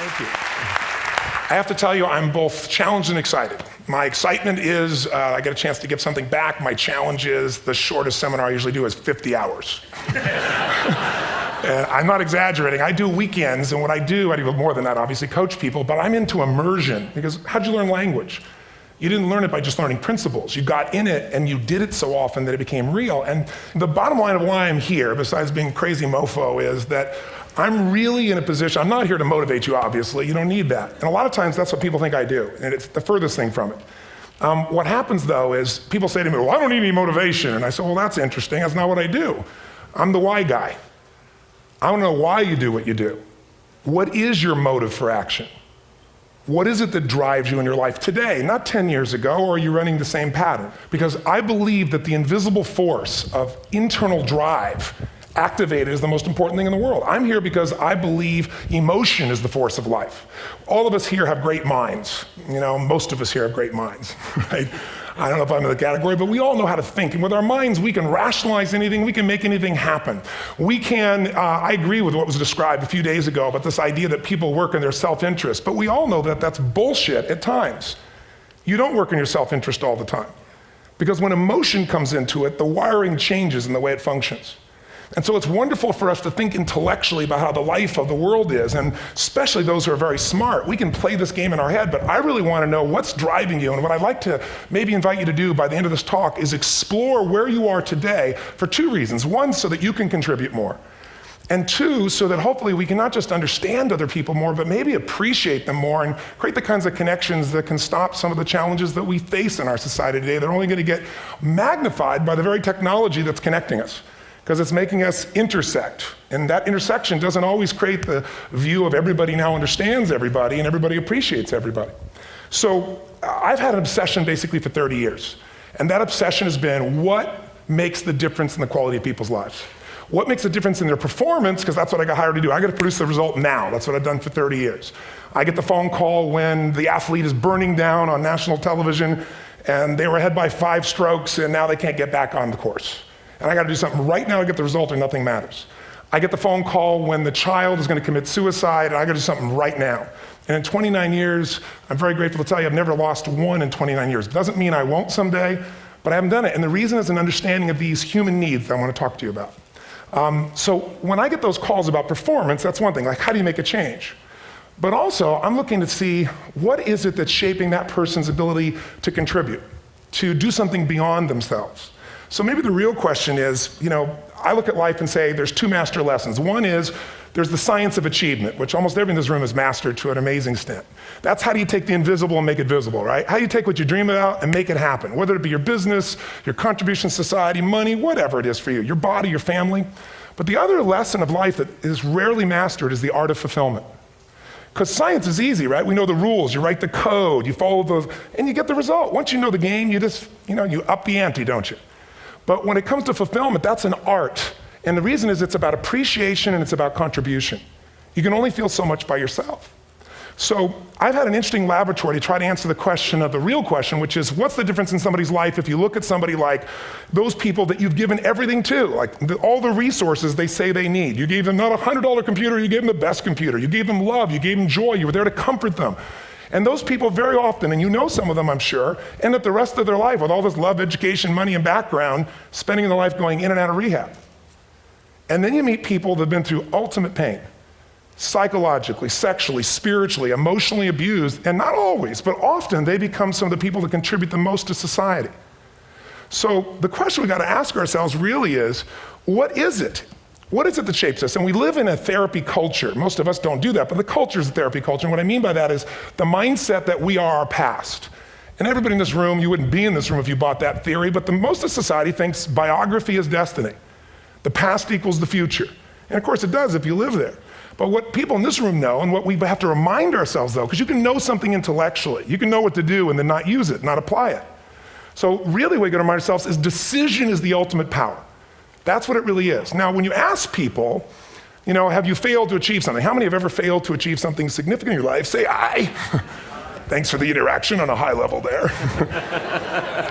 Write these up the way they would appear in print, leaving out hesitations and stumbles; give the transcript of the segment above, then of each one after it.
Thank you. I have to tell you, I'm both challenged and excited. My excitement is I get a chance to give something back. My challenge is the shortest seminar I usually do is 50 hours. And I'm not exaggerating. I do weekends, and what I do more than that, obviously, coach people, but I'm into immersion, because how'd you learn language? You didn't learn it by just learning principles. You got in it, and you did it so often that it became real. And the bottom line of why I'm here, besides being crazy mofo, is that I'm really in a position, I'm not here to motivate you, obviously. You don't need that. And a lot of times, that's what people think I do, and it's the furthest thing from it. What happens, though, is people say to me, well, I don't need any motivation. And I say, well, that's interesting. That's not what I do. I'm the why guy. I want to know why you do what you do. What is your motive for action? What is it that drives you in your life today, not 10 years ago, or are you running the same pattern? Because I believe that the invisible force of internal drive activated is the most important thing in the world. I'm here because I believe emotion is the force of life. All of us here have great minds. You know, most of us here have great minds, right? I don't know if I'm in the category, but we all know how to think. And with our minds, we can rationalize anything. We can make anything happen. We can, I agree with what was described a few days ago about this idea that people work in their self-interest. But we all know that that's bullshit at times. You don't work in your self-interest all the time. Because when emotion comes into it, the wiring changes in the way it functions. And so it's wonderful for us to think intellectually about how the life of the world is, and especially those who are very smart. We can play this game in our head, but I really want to know what's driving you. And what I'd like to maybe invite you to do by the end of this talk is explore where you are today for two reasons. One, so that you can contribute more. And two, so that hopefully we can not just understand other people more, but maybe appreciate them more and create the kinds of connections that can stop some of the challenges that we face in our society today. They're only going to get magnified by the very technology that's connecting us, because it's making us intersect. And that intersection doesn't always create the view of everybody now understands everybody and everybody appreciates everybody. So I've had an obsession basically for 30 years. And that obsession has been what makes the difference in the quality of people's lives? What makes a difference in their performance? Because that's what I got hired to do. I got to produce the result now. That's what I've done for 30 years. I get the phone call when the athlete is burning down on national television and they were ahead by 5 strokes and now they can't get back on the course. And I got to do something right now to get the result or nothing matters. I get the phone call when the child is going to commit suicide, and I got to do something right now. And in 29 years, I'm very grateful to tell you I've never lost one in 29 years. It doesn't mean I won't someday, but I haven't done it. And the reason is an understanding of these human needs that I want to talk to you about. So when I get those calls about performance, that's one thing, like how do you make a change? But also, I'm looking to see what is it that's shaping that person's ability to contribute, to do something beyond themselves. So maybe the real question is, you know, I look at life and say there's 2 master lessons. One is there's the science of achievement, which almost everyone in this room has mastered to an amazing extent. That's how do you take the invisible and make it visible, right? How do you take what you dream about and make it happen, whether it be your business, your contribution to society, money, whatever it is for you, your body, your family. But the other lesson of life that is rarely mastered is the art of fulfillment. Because science is easy, right? We know the rules, you write the code, you follow those, and you get the result. Once you know the game, you just, you up the ante, don't you? But when it comes to fulfillment, that's an art. And the reason is it's about appreciation and it's about contribution. You can only feel so much by yourself. So I've had an interesting laboratory to try to answer the question of the real question, which is what's the difference in somebody's life if you look at somebody like those people that you've given everything to, like all the resources they say they need. You gave them not a $100 computer, you gave them the best computer. You gave them love, you gave them joy, you were there to comfort them. And those people very often, and you know some of them I'm sure, end up the rest of their life with all this love, education, money, and background, spending their life going in and out of rehab. And then you meet people that have been through ultimate pain, psychologically, sexually, spiritually, emotionally abused, and not always, but often they become some of the people that contribute the most to society. So the question we got to ask ourselves really is, what is it? What is it that shapes us? And we live in a therapy culture. Most of us don't do that, but the culture is a therapy culture. And what I mean by that is the mindset that we are our past. And everybody in this room, you wouldn't be in this room if you bought that theory, but most of society thinks biography is destiny. The past equals the future. And of course it does if you live there. But what people in this room know, and what we have to remind ourselves though, because you can know something intellectually, you can know what to do and then not use it, not apply it. So really what we got to remind ourselves is decision is the ultimate power. That's what it really is. Now, when you ask people, have you failed to achieve something? How many have ever failed to achieve something significant in your life? Say, I. Thanks for the interaction on a high level there.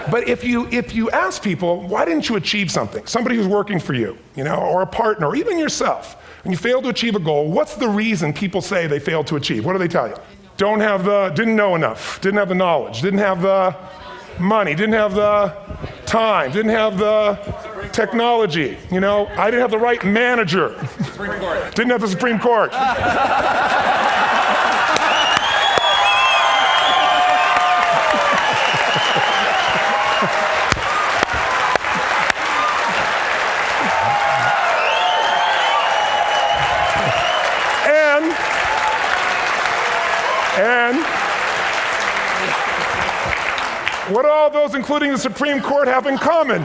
But if you ask people, why didn't you achieve something? Somebody who's working for you, or a partner, or even yourself. When you fail to achieve a goal, what's the reason people say they failed to achieve? What do they tell you? Didn't know enough, didn't have the knowledge, didn't have the money, didn't have the time, didn't have the technology, I didn't have the right manager. Didn't have the Supreme Court. And what do all those, including the Supreme Court, have in common?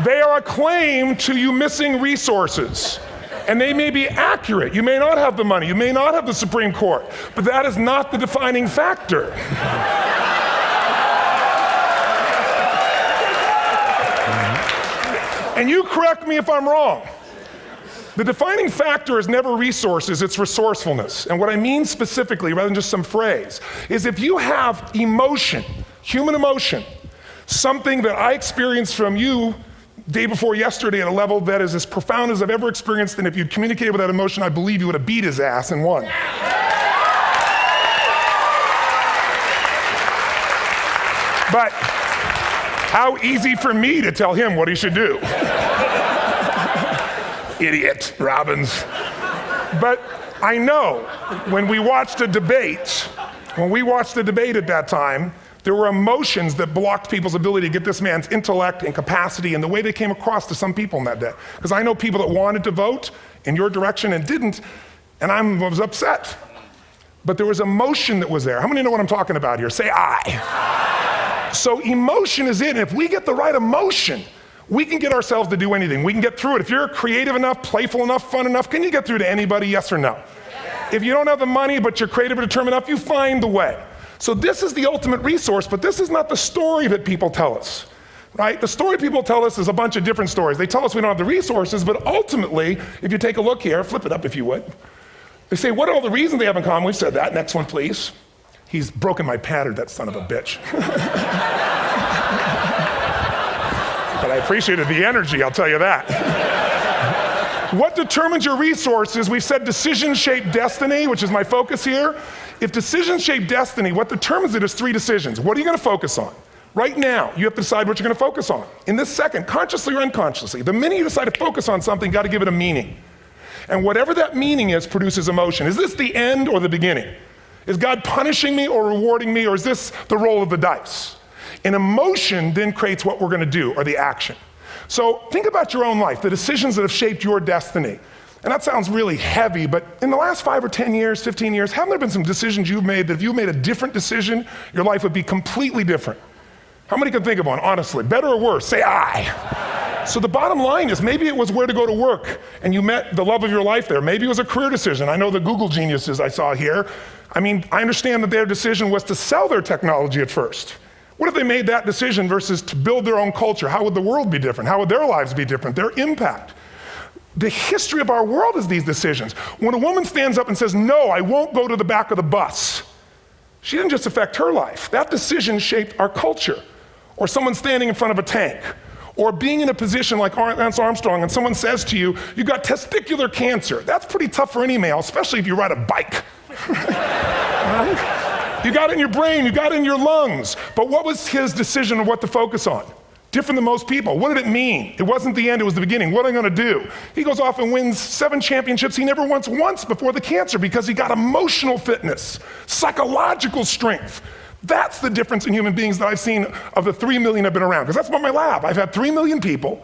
They are a claim to you missing resources. And they may be accurate. You may not have the money. You may not have the Supreme Court. But that is not the defining factor. And you correct me if I'm wrong. The defining factor is never resources, it's resourcefulness. And what I mean specifically, rather than just some phrase, is if you have emotion, human emotion, something that I experienced from you day before yesterday at a level that is as profound as I've ever experienced, and if you'd communicated with that emotion, I believe you would have beat his ass and won. But how easy for me to tell him what he should do. Idiot, Robbins. But I know when we watched a debate, at that time, there were emotions that blocked people's ability to get this man's intellect and capacity and the way they came across to some people in that day. Because I know people that wanted to vote in your direction and didn't, and I was upset. But there was emotion that was there. How many know what I'm talking about here? Say I. So emotion is it, and if we get the right emotion, we can get ourselves to do anything. We can get through it. If you're creative enough, playful enough, fun enough, can you get through to anybody, yes or no? Yes. If you don't have the money, but you're creative and determined enough, you find the way. So this is the ultimate resource, but this is not the story that people tell us, right? The story people tell us is a bunch of different stories. They tell us we don't have the resources, but ultimately, if you take a look here, flip it up if you would. They say, what are all the reasons they have in common? We've said that. Next one, please. He's broken my pattern, that son of a bitch. But I appreciated the energy, I'll tell you that. What determines your resources? We've said decisions shape destiny, which is my focus here. If decisions shape destiny, what determines it is 3 decisions. What are you going to focus on? Right now, you have to decide what you're going to focus on. In this second, consciously or unconsciously, the minute you decide to focus on something, you've got to give it a meaning. And whatever that meaning is produces emotion. Is this the end or the beginning? Is God punishing me or rewarding me, or is this the roll of the dice? And emotion then creates what we're going to do, or the action. So think about your own life, the decisions that have shaped your destiny. And that sounds really heavy, but in the last 5 or 10 years, 15 years, haven't there been some decisions you've made that if you made a different decision, your life would be completely different? How many can think of one, honestly? Better or worse? Say I. So the bottom line is maybe it was where to go to work and you met the love of your life there. Maybe it was a career decision. I know the Google geniuses I saw here. I understand that their decision was to sell their technology at first. What if they made that decision versus to build their own culture? How would the world be different? How would their lives be different? Their impact. The history of our world is these decisions. When a woman stands up and says, no, I won't go to the back of the bus, she didn't just affect her life. That decision shaped our culture. Or someone standing in front of a tank. Or being in a position like Lance Armstrong and someone says to you, you've got testicular cancer. That's pretty tough for any male, especially if you ride a bike. Right? You got it in your brain, you got it in your lungs. But what was his decision of what to focus on? Different than most people. What did it mean? It wasn't the end, it was the beginning. What am I going to do? He goes off and wins 7 championships he never won once before the cancer because he got emotional fitness, psychological strength. That's the difference in human beings that I've seen of the 3 million I've been around. Because that's what my lab. I've had 3 million people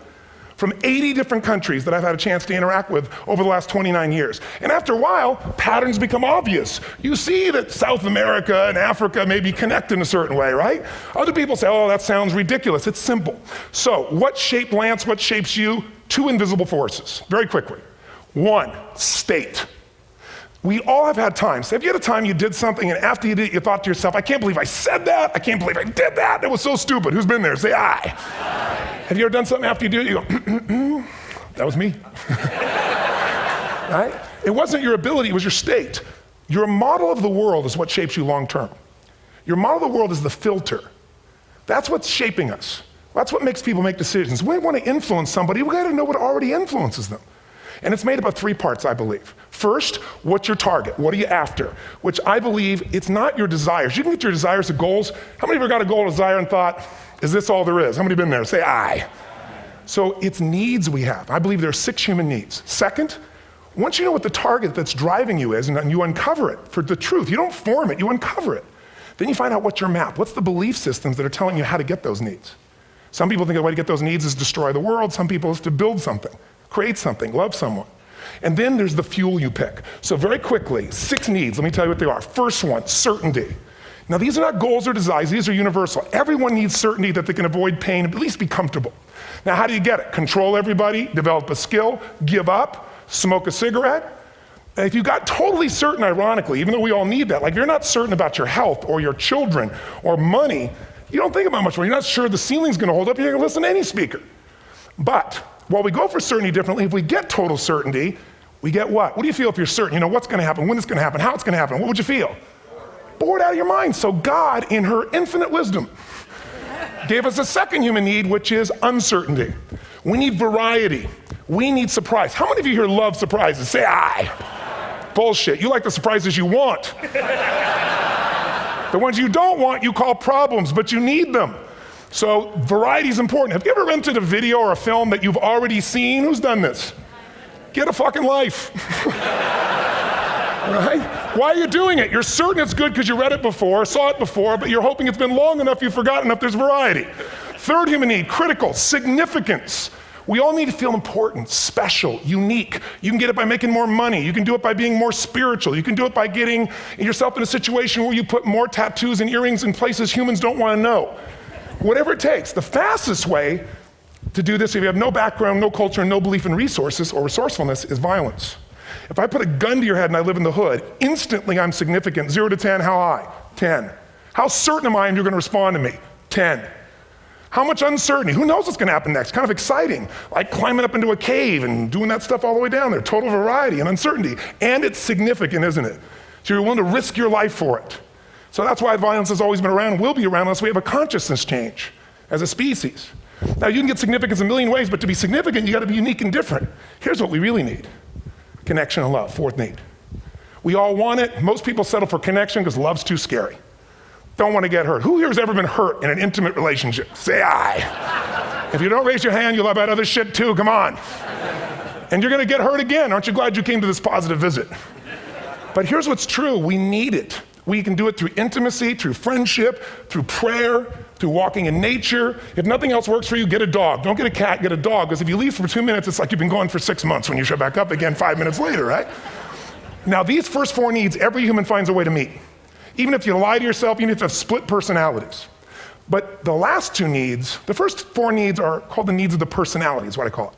from 80 different countries that I've had a chance to interact with over the last 29 years. And after a while, patterns become obvious. You see that South America and Africa may be connected in a certain way, right? Other people say, oh, that sounds ridiculous. It's simple. So what shaped Lance, what shapes you? 2 invisible forces, very quickly. 1, state. We all have had times. Have you had a time you did something and after you did it, you thought to yourself, I can't believe I said that. I can't believe I did that. That was so stupid. Who's been there? Say I. Have you ever done something after you do it, you go, that was me. Right? It wasn't your ability, it was your state. Your model of the world is what shapes you long term. Your model of the world is the filter. That's what's shaping us. That's what makes people make decisions. We want to influence somebody, we gotta know what already influences them. And it's made up of 3 parts, I believe. First, what's your target? What are you after? Which I believe it's not your desires. You can get your desires to goals. How many of you got a goal or desire and thought, is this all there is? How many have been there? Say aye. So it's needs we have. I believe there are 6 human needs. Second, once you know what the target that's driving you is and you uncover it for the truth, you don't form it, you uncover it. Then you find out what's your map. What's the belief systems that are telling you how to get those needs? Some people think the way to get those needs is destroy the world. Some people is to build something, create something, love someone. And then there's the fuel you pick. So very quickly, 6 needs, let me tell you what they are. First one, certainty. Now these are not goals or desires, these are universal. Everyone needs certainty that they can avoid pain and at least be comfortable. Now how do you get it? Control everybody, develop a skill, give up, smoke a cigarette. And if you got totally certain, ironically, even though we all need that, like if you're not certain about your health or your children or money, you don't think about much more. You're not sure the ceiling's gonna hold up, you're gonna listen to any speaker. But while we go for certainty differently, if we get total certainty, we get what? What do you feel if you're certain? You know what's gonna happen, when it's gonna happen, how it's gonna happen, what would you feel? Bored out of your mind. So God, in her infinite wisdom, gave us a second human need, which is uncertainty. We need variety. We need surprise. How many of you here love surprises? Say aye. Bullshit. You like the surprises you want. The ones you don't want, you call problems, but you need them. So variety is important. Have you ever rented a video or a film that you've already seen? Who's done this? Get a fucking life. Right? Why are you doing it? You're certain it's good because you read it before, saw it before, but you're hoping it's been long enough you've forgotten enough there's variety. Third human need, critical, significance. We all need to feel important, special, unique. You can get it by making more money. You can do it by being more spiritual. You can do it by getting yourself in a situation where you put more tattoos and earrings in places humans don't want to know. Whatever it takes. The fastest way to do this, if you have no background, no culture, and no belief in resources or resourcefulness, is violence. If I put a gun to your head and I live in the hood, instantly I'm significant. 0 to 10, how high? 10. How certain am I you're gonna respond to me? 10. How much uncertainty? Who knows what's gonna happen next? Kind of exciting, like climbing up into a cave and doing that stuff all the way down there. Total variety and uncertainty. And it's significant, isn't it? So you're willing to risk your life for it. So that's why violence has always been around and will be around unless we have a consciousness change as a species. Now you can get significance a million ways, but to be significant, you gotta be unique and different. Here's what we really need. Connection and love, fourth need. We all want it. Most people settle for connection because love's too scary. Don't want to get hurt. Who here has ever been hurt in an intimate relationship? Say aye. If you don't raise your hand, you'll have about other shit too, come on. And you're gonna get hurt again. Aren't you glad you came to this positive visit? But here's what's true, we need it. We can do it through intimacy, through friendship, through prayer, through walking in nature. If nothing else works for you, get a dog. Don't get a cat, get a dog, because if you leave for 2 minutes, it's like you've been gone for 6 months when you show back up again 5 minutes later, right? Now these first 4 needs, every human finds a way to meet. Even if you lie to yourself, even if you have split personalities. But the last 2 needs, the first 4 needs are called the needs of the personality, is what I call it.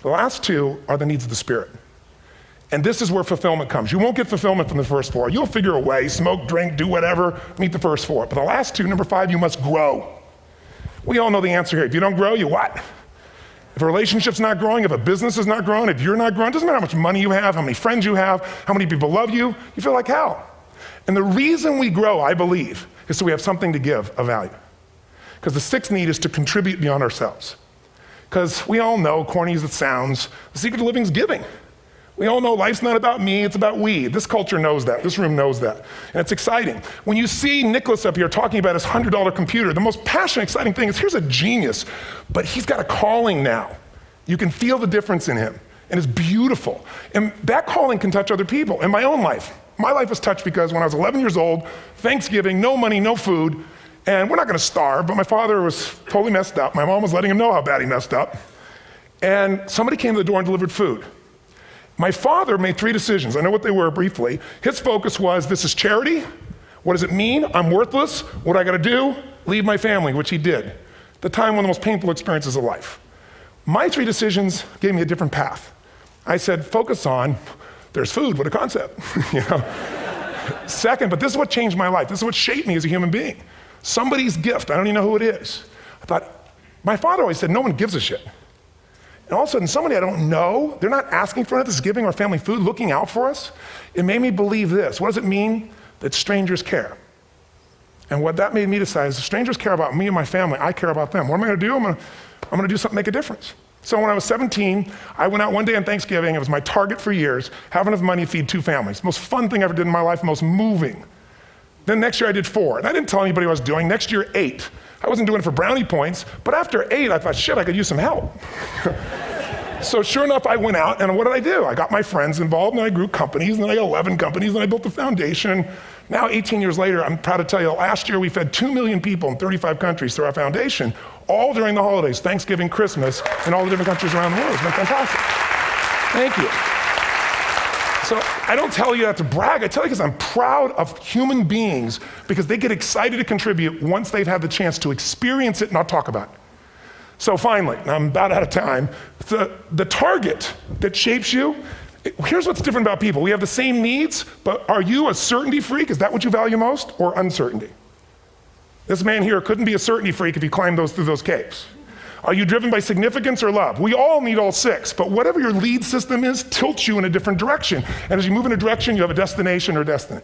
The last 2 are the needs of the spirit. And this is where fulfillment comes. You won't get fulfillment from the first 4. You'll figure a way, smoke, drink, do whatever, meet the first 4. But the last 2, number 5, you must grow. We all know the answer here. If you don't grow, you what? If a relationship's not growing, if a business is not growing, if you're not growing, it doesn't matter how much money you have, how many friends you have, how many people love you, you feel like hell. And the reason we grow, I believe, is so we have something to give of value. Because the 6th need is to contribute beyond ourselves. Because we all know, corny as it sounds, the secret to living is giving. We all know life's not about me, it's about we. This culture knows that, this room knows that. And it's exciting. When you see Nicholas up here talking about his $100 computer, the most passionate, exciting thing is here's a genius, but he's got a calling now. You can feel the difference in him, and it's beautiful. And that calling can touch other people. In my own life, my life was touched because when I was 11 years old, Thanksgiving, no money, no food, and we're not gonna starve, but my father was totally messed up. My mom was letting him know how bad he messed up. And somebody came to the door and delivered food. My father made 3 decisions. I know what they were briefly. His focus was, this is charity. What does it mean? I'm worthless. What I gotta do? Leave my family, which he did. At the time, one of the most painful experiences of life. My 3 decisions gave me a different path. I said, focus on, there's food, what a concept, you know? Second, but this is what changed my life. This is what shaped me as a human being. Somebody's gift, I don't even know who it is. I thought, my father always said, no one gives a shit. And all of a sudden, somebody I don't know, they're not asking for it, this is giving our family food, looking out for us. It made me believe this. What does it mean? That strangers care. And what that made me decide is if strangers care about me and my family, I care about them. What am I gonna do? I'm gonna do something to make a difference. So when I was 17, I went out one day on Thanksgiving. It was my target for years, have enough money to feed 2 families. Most fun thing I ever did in my life, most moving. Then next year I did 4, and I didn't tell anybody what I was doing. Next year, 8. I wasn't doing it for brownie points, but after 8, I thought, shit, I could use some help. So sure enough, I went out, and what did I do? I got my friends involved, and I grew companies, and then I got 11 companies, and I built a foundation. Now, 18 years later, I'm proud to tell you, last year we fed 2 million people in 35 countries through our foundation, all during the holidays, Thanksgiving, Christmas, in all the different countries around the world. It's been fantastic. Thank you. So I don't tell you that to brag, I tell you because I'm proud of human beings because they get excited to contribute once they've had the chance to experience it and not talk about it. So finally, I'm about out of time, the target that shapes you, here's what's different about people. We have the same needs, but are you a certainty freak? Is that what you value most, or uncertainty? This man here couldn't be a certainty freak if he climbed through those caves. Are you driven by significance or love? We all need all 6, but whatever your lead system is tilts you in a different direction. And as you move in a direction, you have a destination or destiny.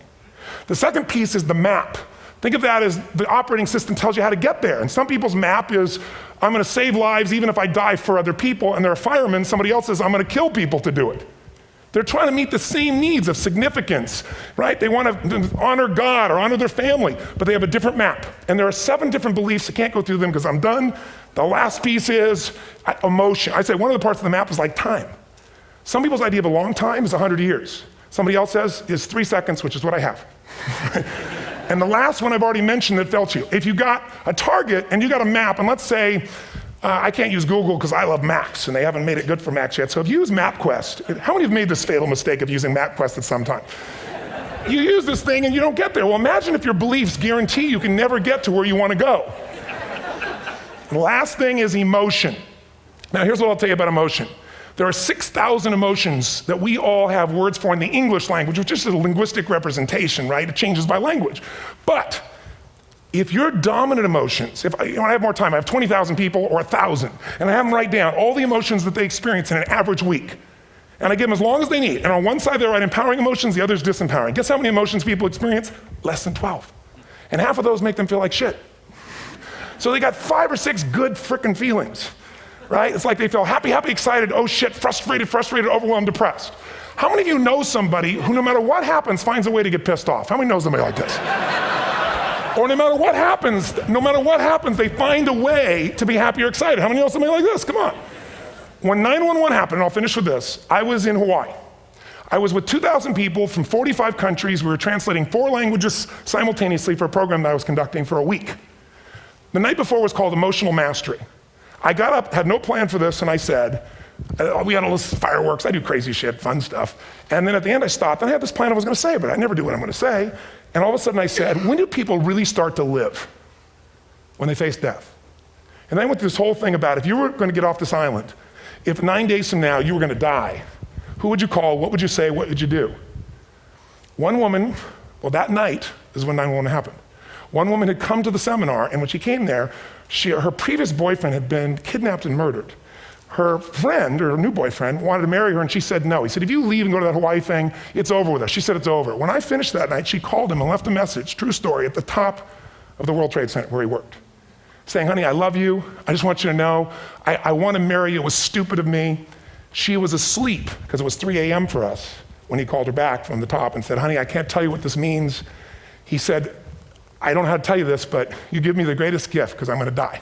The second piece is the map. Think of that as the operating system tells you how to get there. And some people's map is, I'm gonna save lives even if I die for other people, and they're a fireman. Somebody else says, I'm gonna kill people to do it. They're trying to meet the same needs of significance, right? They want to honor God or honor their family, but they have a different map. And there are 7 different beliefs. I can't go through them because I'm done. The last piece is emotion. I say one of the parts of the map is like time. Some people's idea of a long time is 100 years. Somebody else says is 3 seconds, which is what I have. And the last one I've already mentioned that felt you. If you got a target and you got a map, and let's say, I can't use Google because I love Macs, and they haven't made it good for Macs yet. So if you use MapQuest, how many have made this fatal mistake of using MapQuest at some time? You use this thing and you don't get there. Well, imagine if your beliefs guarantee you can never get to where you want to go. The last thing is emotion. Now here's what I'll tell you about emotion. There are 6,000 emotions that we all have words for in the English language, which is just a linguistic representation, right? It changes by language. But if your dominant emotions, if I have more time, I have 20,000 people or 1,000, and I have them write down all the emotions that they experience in an average week. And I give them as long as they need. And on one side they write empowering emotions, the other is disempowering. Guess how many emotions people experience? Less than 12. And half of those make them feel like shit. So they got 5 or 6 good frickin' feelings, right? It's like they feel happy, happy, excited, oh shit, frustrated, overwhelmed, depressed. How many of you know somebody who no matter what happens finds a way to get pissed off? How many know somebody like this? Or no matter what happens, they find a way to be happy or excited. How many know somebody like this? Come on. When 9/11 happened, and I'll finish with this, I was in Hawaii. I was with 2,000 people from 45 countries. We were translating 4 languages simultaneously for a program that I was conducting for a week. The night before was called Emotional Mastery. I got up, had no plan for this, and I said, we had all this fireworks, I do crazy shit, fun stuff. And then at the end I stopped, and I had this plan I was gonna say, but I never do what I'm gonna say. And all of a sudden I said, when do people really start to live? When they face death. And then I went through this whole thing about if you were gonna get off this island, if 9 days from now you were gonna die, who would you call, what would you say, what would you do? One woman, well that night is when 9/11 happened. One woman had come to the seminar, and when she came there, her previous boyfriend had been kidnapped and murdered. Her friend, or her new boyfriend, wanted to marry her, and she said no. He said, if you leave and go to that Hawaii thing, it's over with us. She said it's over. When I finished that night, she called him and left a message, true story, at the top of the World Trade Center where he worked, saying, honey, I love you. I just want you to know, I want to marry you. It was stupid of me. She was asleep, because it was 3 a.m. for us, when he called her back from the top and said, honey, I can't tell you what this means. He said, I don't know how to tell you this, but you give me the greatest gift because I'm going to die.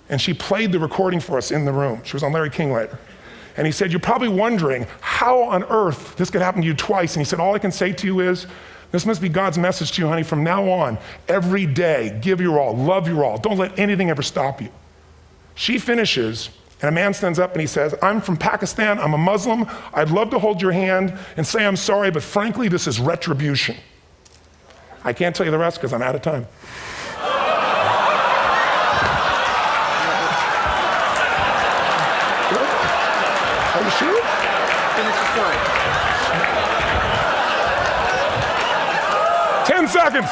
And she played the recording for us in the room. She was on Larry King later. And he said, you're probably wondering how on earth this could happen to you twice. And he said, all I can say to you is, this must be God's message to you, honey. From now on, every day, give your all, love your all. Don't let anything ever stop you. She finishes, and a man stands up and he says, I'm from Pakistan, I'm a Muslim. I'd love to hold your hand and say I'm sorry, but frankly, this is retribution. I can't tell you the rest because I'm out of time. Are you sure? Finish the story. 10 seconds.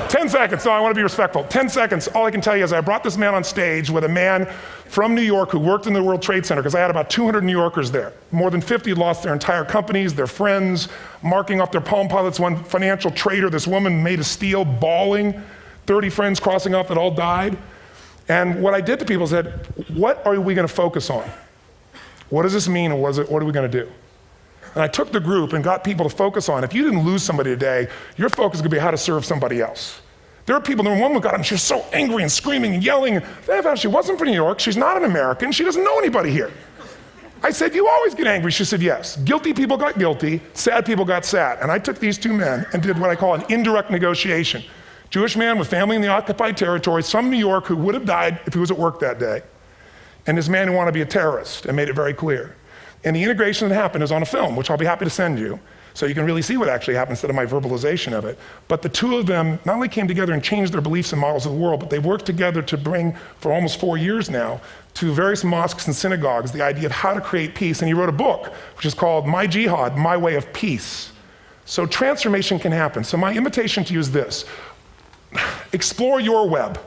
10 seconds, no, I want to be respectful. 10 seconds, all I can tell you is I brought this man on stage with a man from New York who worked in the World Trade Center, because I had about 200 New Yorkers there. More than 50 had lost their entire companies, their friends, marking off their Palm Pilots. One financial trader, this woman made of steel, bawling, 30 friends crossing off that all died. And what I did to people is said, what are we going to focus on? What does this mean, and what are we going to do? And I took the group and got people to focus on, if you didn't lose somebody today, your focus is going to be how to serve somebody else. There are people, one woman got up and she was so angry and screaming and yelling. She wasn't from New York, she's not an American, she doesn't know anybody here. I said, you always get angry. She said, yes. Guilty people got guilty, sad people got sad. And I took these two men and did what I call an indirect negotiation. Jewish man with family in the occupied territories from New York who would have died if he was at work that day. And this man who wanted to be a terrorist and made it very clear. And the integration that happened is on a film, which I'll be happy to send you, so you can really see what actually happened instead of my verbalization of it. But the two of them not only came together and changed their beliefs and models of the world, but they worked together to bring, for almost 4 years now, to various mosques and synagogues, the idea of how to create peace. And he wrote a book, which is called My Jihad, My Way of Peace. So transformation can happen. So my invitation to you is this. Explore your web,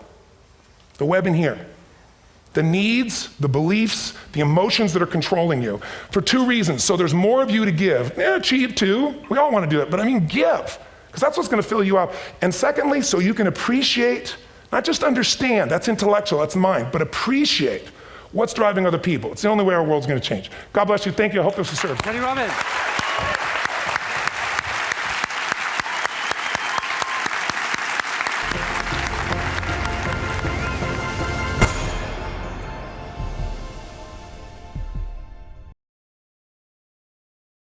the web in here. The needs, the beliefs, the emotions that are controlling you, for two reasons. So there's more of you to give. Achieve too, we all want to do it, but I mean give, because that's what's going to fill you up. And secondly, so you can appreciate, not just understand, that's intellectual, that's mind, but appreciate what's driving other people. It's the only way our world's going to change. God bless you, thank you, I hope this was served. Tony Robbins.